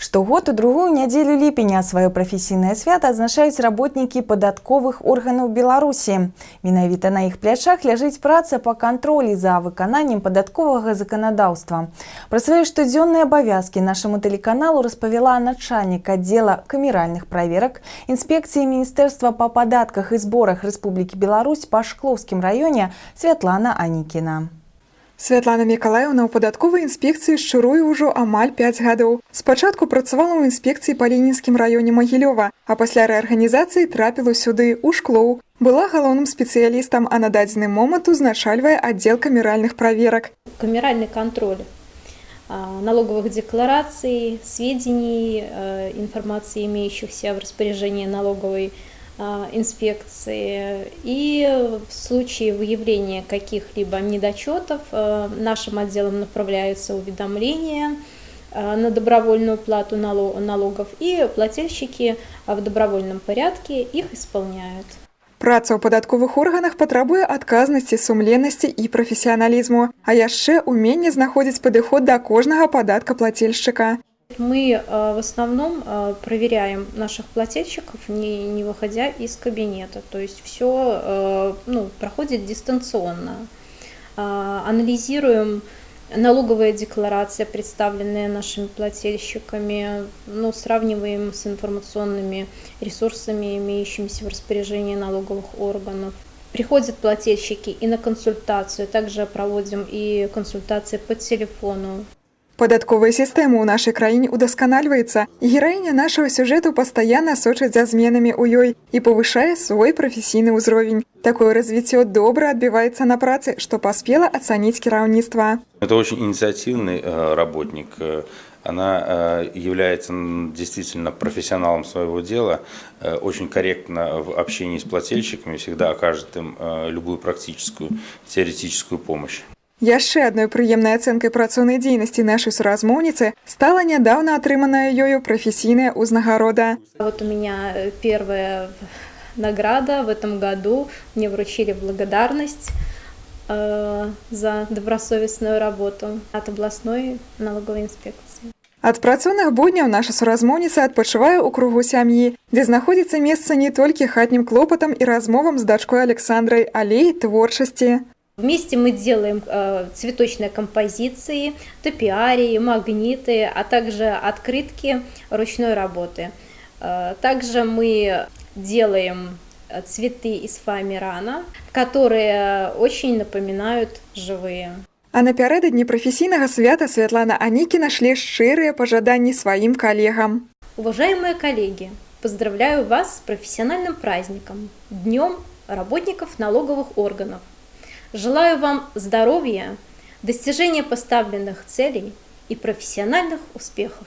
Штогод у другую нядзелю ліпеня сваё прафесійнае свята адзначаюць работнікі падатковых органаў Беларусі. Менавіта на іх плячах ляжыць праца па кантролі за выкананнем падатковага заканадаўства. Пра свае штодзённыя абавязкі нашаму тэлеканалу распавяла начальнік аддзела камеральных праверак інспекцыі Міністэрства па падатках і зборах Рэспублікі Беларусь па Шклоўскім раёне Святлана Анікіна. Святлана Мікалаеўна ў падатковай інспекцыі шчыруе ўжо амаль 5 гадоў. Спачатку працавала ў інспекцыі па Ленінскім раёне Магілёва, а пасля рэарганізацыі трапіла сюды, у Шклоў. Была галоўным спецыялістам, а на дадзены момант узначальвае аддзел камеральных праверак. Камеральный контроль налоговых деклараций, сведений, информации, имеющихся в распоряжении налоговой инспекции, и в случае выявления каких-либо недочетов нашим отделом направляются уведомления на добровольную плату налогов, и плательщики в добровольном порядке их исполняют. Праца ў падатковых органах патрабуе адказнасці, сумленнасці і прафесіяналізму, а яшчэ уменне знаходзіць падыход да кожнага падаткаплательшчыка. Мы в основном проверяем наших плательщиков, не выходя из кабинета. То есть все проходит дистанционно. Анализируем налоговые декларации, представленные нашими плательщиками, сравниваем с информационными ресурсами, имеющимися в распоряжении налоговых органов. Приходят плательщики и на консультацию, также проводим и консультации по телефону. Падатковая сістэма ў нашай краіне удасканальваецца, і гераіня нашага сюжэту пастаянна сочыць за зменамі ў ёй і павышае свой прафесійны ўзровень. Такое развіццё добра адбіваецца на працы, што паспела ацаніць кіраўніцтва. Это очень инициативный работник. Она является действительно профессионалом своего дела, очень корректно в общении с плательщиками, всегда окажет им любую практическую, теоретическую помощь. Яшчэ адной прыемнай ацэнкай працоўнай дзейнасці нашай суразмоўніцы стала нядаўна атрыманая ёю прафесійная ўзнагарода. Вот у меня первая награда в этом году. Мне вручили благодарность за добросовестную работу от областной налоговой инспекции. Ад працоўных будняў наша суразмоўніца адпачывае ў кругу сям'і, дзе знаходзіцца месца не толькі хатнім клопатам і размовам з дачкой Александрай, але і творчасці. Вместе мы делаем цветочные композиции, топиарии, магниты, а также открытки ручной работы. Также мы делаем цветы из фоамирана, которые очень напоминают живые. А напярэдадні прафесійнага свята Святлана Анікіна шле шчырыя пажаданні сваім калегам. Уважаемые коллеги, поздравляю вас с профессиональным праздником, Днем работников налоговых органов. Желаю вам здоровья, достижения поставленных целей и профессиональных успехов.